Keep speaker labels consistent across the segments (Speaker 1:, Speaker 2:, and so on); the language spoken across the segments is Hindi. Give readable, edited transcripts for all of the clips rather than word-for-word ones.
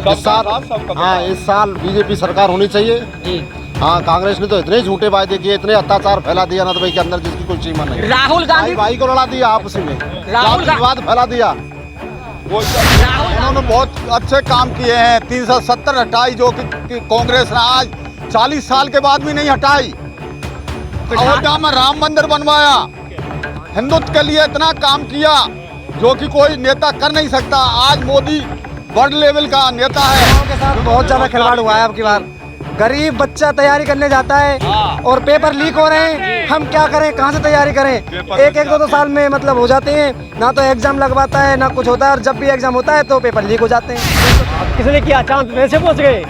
Speaker 1: इस साल हाँ इस साल बीजेपी सरकार होनी चाहिए
Speaker 2: जी।
Speaker 1: हाँ, कांग्रेस ने तो इतने झूठे वायदे किए, इतने अत्याचार फैला दिया नदबई के अंदर जिसकी कोई सीमा नहीं।
Speaker 2: राहुल गांधी
Speaker 1: भाई को लड़ा दिया आपस में,
Speaker 2: राहुल
Speaker 1: विवाद फैला दिया।
Speaker 3: उन्होंने बहुत अच्छे काम किए हैं। 370 हटाई जो कि कांग्रेस ने आज 40 साल के बाद भी नहीं हटाई। अयोध्या में राम मंदिर बनवाया, हिंदुत्व के लिए इतना काम किया जो कि कोई नेता कर नहीं सकता। आज मोदी वर्ल्ड लेवल का नेता है।
Speaker 4: के साथ बहुत ज्यादा खिलवाड़ हुआ है अब की बार। गरीब बच्चा तैयारी करने जाता है और पेपर लीक हो रहे हैं। हम क्या करें, कहाँ से तैयारी करें? एक दो साल में मतलब हो जाते हैं, ना तो एग्जाम लगवाता है ना कुछ होता है, और जब भी एग्जाम होता है तो पेपर लीक हो जाते हैं।
Speaker 5: किसने किया? चांद पे वैसे पहुंच गए,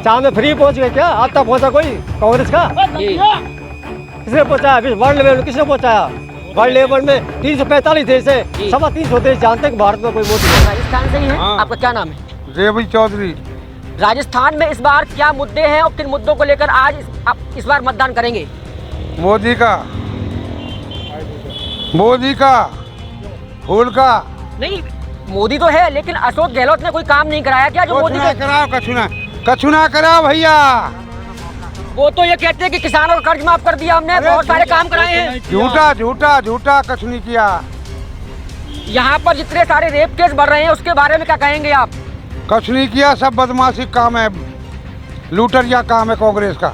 Speaker 5: चांद में फ्री पहुंच गए क्या? आज तक पहुंचा कोई कांग्रेस का? किसने पहुंचाया? वर्ल्ड लेवल में किसने पहुंचाया? वर्ल्ड लेवल में 345 देश है, 325 देश जानते हैं भारत में कोई मोदी है।
Speaker 2: राजस्थान से ही है। आपका क्या नाम है?
Speaker 3: रेवती चौधरी।
Speaker 2: राजस्थान में इस बार क्या मुद्दे हैं और किन मुद्दों को लेकर आज इस बार मतदान करेंगे?
Speaker 3: मोदी का, फूल का।
Speaker 2: नहीं, मोदी तो है लेकिन अशोक गहलोत ने कोई काम नहीं कराया क्या जो मोदी का?
Speaker 3: कराओ, कछु ना कराओ भैया।
Speaker 2: वो तो ये कहते हैं कि किसानों का कर्ज माफ कर दिया हमने, बहुत सारे काम कराए हैं।
Speaker 3: झूठा कछु नहीं किया।
Speaker 2: यहाँ पर जितने सारे रेप केस बढ़ रहे हैं उसके बारे में क्या कहेंगे आप?
Speaker 3: कुछ नहीं किया, सब बदमाशी काम है, लूटरिया काम है कांग्रेस का।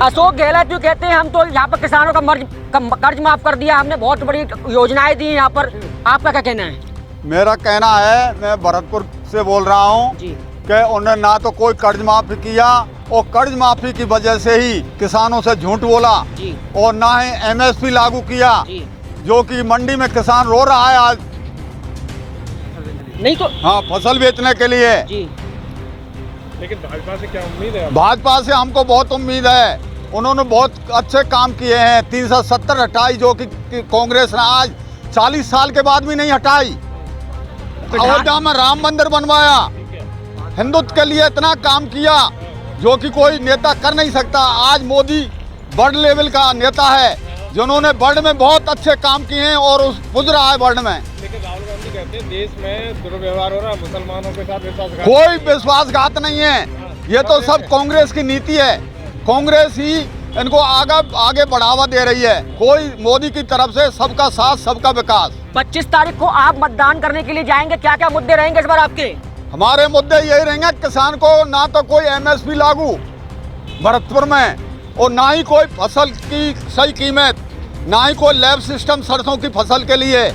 Speaker 2: अशोक गहलोत जो कहते हैं हम तो यहाँ पर किसानों का कर्ज माफ कर दिया हमने, बहुत बड़ी योजनाएं दी यहाँ पर। आपका क्या कहना है?
Speaker 3: मेरा कहना है, मैं भरतपुर से बोल रहा हूँ कि उन्होंने ना तो कोई कर्ज माफी किया और कर्ज माफी की वजह से ही किसानों से झूठ बोला और ना ही MSP लागू किया जो कि मंडी में किसान रो रहा है आज।
Speaker 2: नहीं तो
Speaker 3: हाँ, फसल बेचने के लिए।
Speaker 5: लेकिन भाजपा से क्या उम्मीद है?
Speaker 3: भाजपा से हमको बहुत उम्मीद है। उन्होंने बहुत अच्छे काम किए हैं। 370 हटाई जो कि कांग्रेस ने आज 40 साल के बाद भी नहीं हटाई। अयोध्या में राम मंदिर बनवाया, हिंदुत्व के लिए इतना काम किया जो कि कोई नेता कर नहीं सकता। आज मोदी वर्ल्ड लेवल का नेता है जिन्होंने वर्ल्ड में बहुत अच्छे काम किए हैं और उस पुज रहा है वर्ल्ड में।
Speaker 5: लेकिन राहुल गांधी कहते हैं देश में दुर्व्यवहार हो रहा है, मुसलमानों के साथ विश्वासघात।
Speaker 3: कोई विश्वासघात नहीं है, ये तो सब कांग्रेस की नीति है। कांग्रेस ही इनको आगे बढ़ावा दे रही है। कोई मोदी की तरफ से सबका साथ सबका विकास।
Speaker 2: 25 तारीख को आप मतदान करने के लिए जाएंगे, क्या क्या मुद्दे रहेंगे इस बार आपके?
Speaker 3: हमारे मुद्दे यही रहेंगे, किसान को ना तो कोई MSP लागू भरतपुर में और ना ही कोई फसल की सही कीमत, ना ही कोई लैब सिस्टम सरसों की फसल के लिए।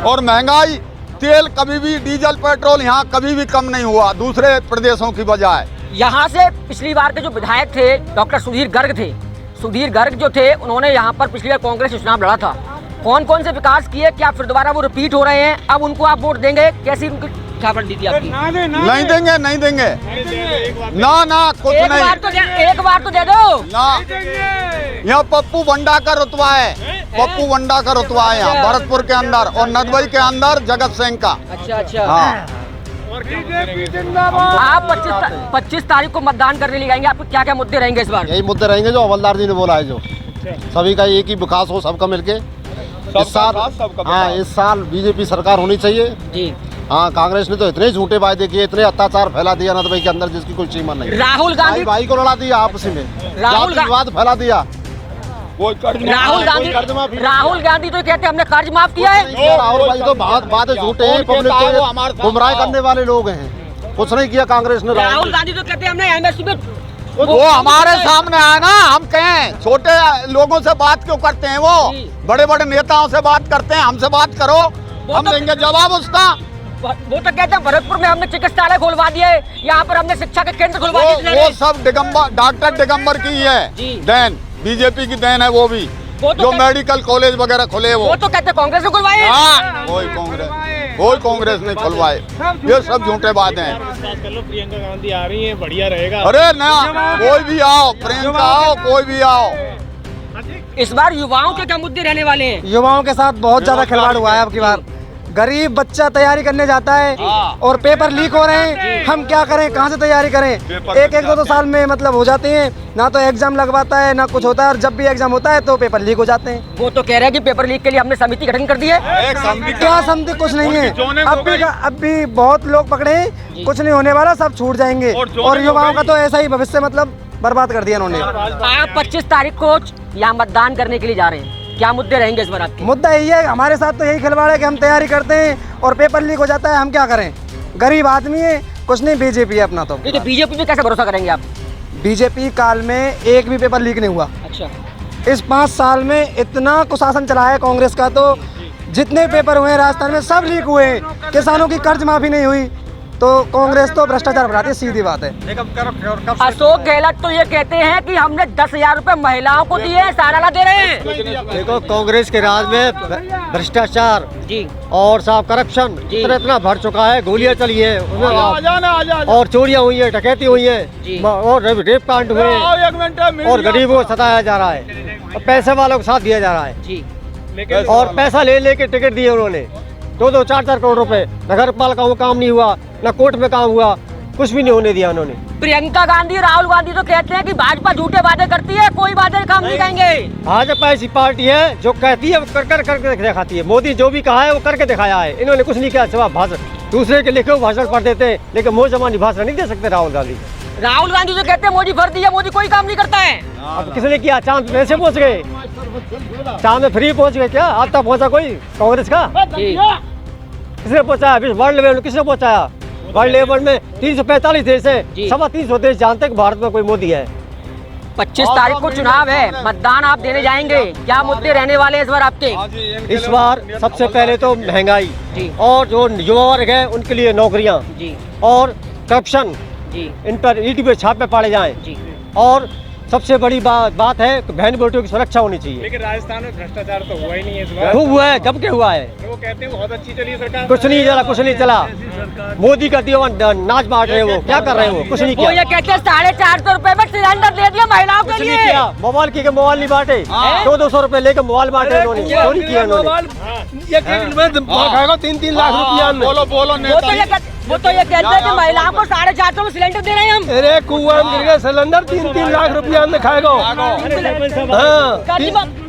Speaker 3: और महंगाई, तेल कभी भी, डीजल पेट्रोल यहाँ कभी भी कम नहीं हुआ दूसरे प्रदेशों की बजाय।
Speaker 2: यहाँ से पिछली बार के जो विधायक थे डॉक्टर सुधीर गर्ग थे, सुधीर गर्ग जो थे उन्होंने यहाँ पर पिछली बार कांग्रेस से चुनाव लड़ा था। कौन कौन से विकास किए, क्या फिर दोबारा वो रिपीट हो रहे हैं? अब उनको आप वोट देंगे? कैसी उनकी क्या रणनीति आपकी?
Speaker 3: नहीं देंगे ना कुछ नहीं।
Speaker 2: एक बार तो दे दो
Speaker 3: ना। यहाँ पप्पू वंडा का रुतबा है, पप्पू वंडा का रुतबा है यहाँ भरतपुर के अंदर और नदबई के अंदर जगत सिंह का।
Speaker 2: अच्छा।
Speaker 3: हाँ।
Speaker 2: आप 25 तारीख को मतदान करने लिए जाएंगे, आपको क्या क्या मुद्दे रहेंगे इस बार?
Speaker 1: यही मुद्दे रहेंगे जो हवलदार जी ने बोला है, जो सभी का एक ही विकास हो, सबका मिलके। इस साल हाँ इस साल बीजेपी सरकार होनी चाहिए
Speaker 2: जी।
Speaker 1: हाँ, कांग्रेस ने तो इतने झूठे वायदे किए, इतने अत्याचार फैला दिया नदबई के अंदर जिसकी कोई सीमा नहीं।
Speaker 2: राहुल गांधी
Speaker 1: भाई को लड़ा दिया आपस में, विवाद फैला दिया।
Speaker 2: राहुल गांधी तो कहते हैं हमने कर्ज माफ किया है।
Speaker 1: राहुल भाई तो बात झूठे हैं, पब्लिक को गुमराह करने वाले लोग हैं। कुछ नहीं किया कांग्रेस ने।
Speaker 2: राहुल गांधी तो कहते हैं हमने MSP में
Speaker 3: वो हमारे सामने आया ना, हम कहें छोटे लोगों से बात क्यों करते हैं? वो बड़े बड़े नेताओं से बात करते हैं, हमसे बात करो, हम देंगे जवाब उसका।
Speaker 2: वो तो कहते हैं भरतपुर में हमने चिकित्सालय खुलवा दिए, यहाँ पर हमने शिक्षा के केंद्र खुलवा दिए।
Speaker 3: वो सब डॉक्टर दिगंबर की है देन, बीजेपी की देन है वो भी, जो मेडिकल कॉलेज वगैरह खुले वो
Speaker 2: तो कहते हैं कांग्रेस ने खुलवाए।
Speaker 3: कोई कांग्रेस नहीं खुलवाए, ये सब झूठे बात हैं।
Speaker 5: प्रियंका गांधी आ रही है, बढ़िया रहेगा।
Speaker 3: अरे ना, कोई भी आओ, प्रियंका आओ, कोई भी आओ।
Speaker 2: इस बार युवाओं के क्या मुद्दे रहने वाले हैं?
Speaker 4: युवाओं के साथ बहुत ज्यादा खिलवाड़ हुआ है अब की बार। गरीब बच्चा तैयारी करने जाता है और पेपर लीक हो रहे हैं, हम क्या करें, कहाँ से तैयारी करें। एक एक दो साल में मतलब हो जाते हैं, ना तो एग्जाम लगवाता है ना कुछ होता है, और जब भी एग्जाम होता है तो पेपर लीक हो जाते हैं।
Speaker 2: वो तो कह रहे हैं कि पेपर लीक के लिए हमने समिति गठन कर दी है।
Speaker 4: क्या समिति, कुछ नहीं है। अब भी बहुत लोग पकड़े हैं, कुछ नहीं होने वाला, सब छूट जाएंगे। और युवाओं का तो ऐसा ही भविष्य मतलब बर्बाद कर दिया इन्होंने।
Speaker 2: आप 25 तारीख को यहाँ मतदान करने के लिए जा रहे हैं, क्या मुद्दे रहेंगे इस बार आपके?
Speaker 4: मुद्दा यही है, हमारे साथ तो यही खिलवाड़ है कि हम तैयारी करते हैं और पेपर लीक हो जाता है, हम क्या करें, गरीब आदमी है, कुछ नहीं, बीजेपी है अपना। तो
Speaker 2: बीजेपी में कैसे भरोसा करेंगे आप?
Speaker 4: बीजेपी काल में एक भी पेपर लीक नहीं हुआ।
Speaker 2: अच्छा,
Speaker 4: इस 5 साल में इतना कुशासन चला है कांग्रेस का, तो जितने पेपर हुए हैं राजस्थान में सब लीक हुए हैं। किसानों की कर्ज माफी नहीं हुई, तो कांग्रेस तो भ्रष्टाचार बढ़ाती है, सीधी बात है।
Speaker 2: अशोक गहलोत तो ये कहते हैं कि हमने 10,000 रुपए महिलाओं को दिए, सालाना दे रहे हैं।
Speaker 5: देखो, कांग्रेस के राज में भ्रष्टाचार
Speaker 2: जी
Speaker 5: और साफ करप्शन इतना बढ़ चुका है, गोलियां चली है और चोरियां हुई है, डकैती हुई है और रेप कांड हुए हैं और गरीबों को सताया जा रहा है और पैसे वालों को साथ दिया जा रहा है
Speaker 2: जी।
Speaker 5: और पैसा ले लेके टिकट दिए उन्होंने 2-2, 4-4 करोड़ रुपए। नगर पालिका में काम नहीं हुआ, न कोर्ट में काम हुआ, कुछ भी नहीं होने दिया उन्होंने।
Speaker 2: प्रियंका गांधी, राहुल गांधी तो कहते हैं कि भाजपा झूठे वादे करती है, कोई वादे काम नहीं करेंगे।
Speaker 5: भाजपा ऐसी पार्टी है जो कहती है वो करके दिखाती है। मोदी जो भी कहा है वो करके दिखाया है, इन्होंने कुछ नहीं किया सिवा भाषण, दूसरे के लिखे भाषण पढ़ देते हैं, लेकिन मोह जमानी भाषण नहीं दे सकते राहुल गांधी।
Speaker 2: राहुल गांधी तो कहते हैं मोदी फर्जी है, मोदी कोई काम नहीं करता है।
Speaker 5: अब किसने किया? चांद पे कैसे पहुंच गए? चांद में फ्री पहुंच गए क्या? आज तक पहुंचा कोई कांग्रेस का? किसने पहुंचाया? वर्ल्ड लेवल में किसने पहुंचाया? वर्ल्ड लेवल में 345 देश है, 325 देश जानते हैं भारत में कोई मोदी है।
Speaker 2: 25 तारीख को चुनाव है, मतदान आप देने जाएंगे, क्या मुद्दे रहने वाले हैं इस बार आपके?
Speaker 5: इस बार सबसे पहले तो महंगाई और जो युवा वर्ग है उनके लिए नौकरियां और करप्शन, इन पर ईडी पे छापे पाड़े जाएं और सबसे बड़ी बात है कि बहन बेटियों की सुरक्षा होनी चाहिए।
Speaker 6: लेकिन राजस्थान में भ्रष्टाचार तो हुआ ही नहीं है इस बार।
Speaker 5: खूब हुआ है, कब के हुआ है?
Speaker 6: वो कहते हैं बहुत अच्छी चली सरकार,
Speaker 5: कुछ नहीं चला, कुछ नहीं चला। मोदी का दिया नाच बांट रहे वो, क्या कर रहे हो? कुछ नहीं किया।
Speaker 2: वो ये कहते हैं 450 रुपए में सिलेंडर दे दिया महिलाओं के लिए।
Speaker 5: मोबाइल की मोबाइल नहीं बांटे, 200 रुपए लेके मोबाइल बांटे इन्होंने, चोरी किया इन्होंने।
Speaker 6: 3-3 लाख रुपया।
Speaker 2: वो तो ये कहते हैं कि महिलाओं को 450 में सिलेंडर दे रहे हैं हम।
Speaker 6: अरे कुआं में गिर गया सिलेंडर, 3-3 लाख रुपया में खाएगा।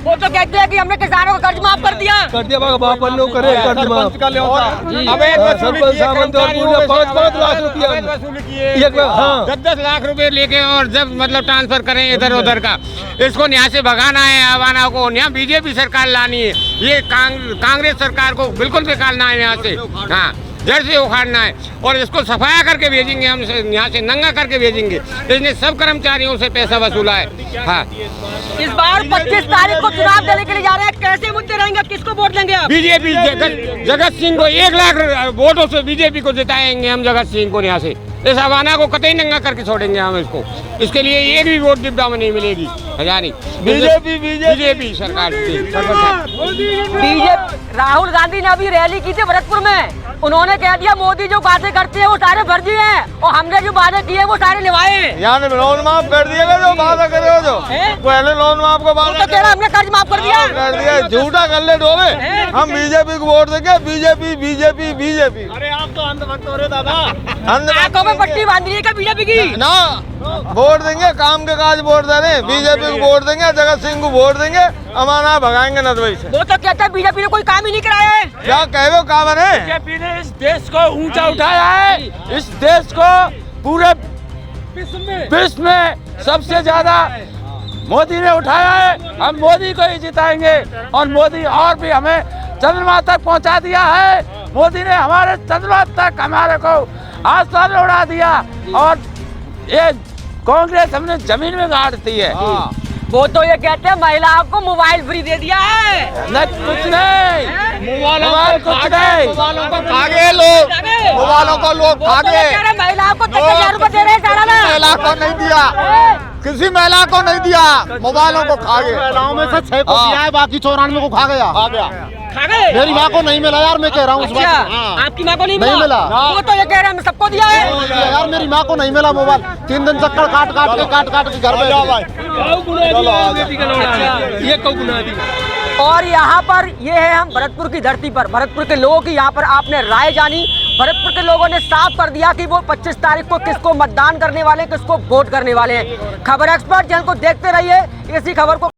Speaker 2: वो तो कहते हैं कि हमने किसानों का कर्ज माफ कर दिया।
Speaker 6: बाप करे कर्ज माफ। सरपंच साहब तो पूरे 5-5 लाख रुपया
Speaker 7: 10-10 लाख रुपए लेके और जब मतलब ट्रांसफर करें इधर उधर का, इसको यहाँ से भगाना है, आवाना को यहाँ बीजेपी सरकार लानी है। ये कांग्रेस सरकार को बिल्कुल निकालना है यहाँ से, हाँ, जड़ से उखाड़ना है और इसको सफाया करके भेजेंगे हम, यहाँ से नंगा करके भेजेंगे। इसने सब कर्मचारियों से पैसा वसूला है। हाँ,
Speaker 2: इस बार 25 तारीख को चुनाव देने के लिए जा रहे हैं, कैसे मुद्दे रहेंगे, किसको वोट देंगे आप?
Speaker 7: बीजेपी जगत सिंह को 1 लाख वोटों से बीजेपी को जिताएंगे हम। जगत सिंह को यहाँ से इस हवाना को कतई नंगा करके छोड़ेंगे हम इसको। इसके लिए एक भी वोट डिब्बा में नहीं मिलेगी, हजारी। बीजेपी सरकार।
Speaker 2: राहुल गांधी ने अभी रैली की थी भरतपुर में, उन्होंने कह दिया मोदी जो बातें करते हैं वो सारे फर्जी हैं और हमने जो वादे किए वो सारे निभाए।
Speaker 3: यहाँ लोन माफ कर दिएगा, जो वादा करे हो, जो पहले लोन माफ को
Speaker 2: तो कह रहा हमने कर्ज माफ कर दिया।
Speaker 3: झूठा कर ले डोले। हम बीजेपी को वोट देंगे, बीजेपी।
Speaker 6: अरे आप तो अंधभक्त हो रहे दादा।
Speaker 2: आंखों में पट्टी बांध है क्या बीजेपी की?
Speaker 3: ना, वोट देंगे, काम के काज वोट दे रहे, बीजेपी को वोट देंगे, जगत सिंह को वोट देंगे, हमारा भगाएंगे न।
Speaker 2: वो तो कहता है बीजेपी ने कोई काम ही नहीं कराया है।
Speaker 3: क्या कहे का बने?
Speaker 7: बीजेपी ने इस देश को ऊंचा उठाया है, इस देश को पूरे विश्व में सबसे ज्यादा मोदी ने उठाया है। हम मोदी को ही जिताएंगे और मोदी और भी हमें चंद्रमा तक पहुंचा दिया है। मोदी ने हमारे चंद्रमा तक हमारे को आसमान में उड़ा दिया और ये कांग्रेस हमने जमीन में गाड़ दी है।
Speaker 2: वो तो ये कहते हैं महिलाओं को मोबाइल फ्री दे दिया है।
Speaker 7: कुछ नहीं, मोबाइल कुछ नहीं,
Speaker 3: मोबाइलों को खा गए लोग, मोबाइलों को लोग खा गए।
Speaker 2: महिलाओं को 10,000 रुपए दे रहे हैं सालाना।
Speaker 3: महिला को नहीं दिया, किसी महिला को नहीं दिया, मोबाइलों को खा गए।
Speaker 1: महिलाओं में से 6 को दिया है, बाकी 94 को खा गया।
Speaker 2: खा गए?
Speaker 1: मेरी माँ को नहीं मिला यार, मैं कह रहा हूँ।
Speaker 2: आपकी माँ को नहीं
Speaker 1: मिला?
Speaker 2: वो तो ये कह रहे हैं सबको दिया है
Speaker 1: यार, मेरी माँ को नहीं मिला मोबाइल। 3 दिन चक्कर काट काट के घर में।
Speaker 6: ये कौ गुना दी।
Speaker 2: और यहाँ पर ये है हम भरतपुर की धरती पर, भरतपुर के लोगों की यहाँ पर आपने राय जानी। भरतपुर के लोगों ने साफ कर दिया कि वो 25 तारीख को किसको मतदान करने वाले हैं, किसको वोट करने वाले हैं। खबर एक्सपर्ट चैनल को देखते रहिए, इसी खबर को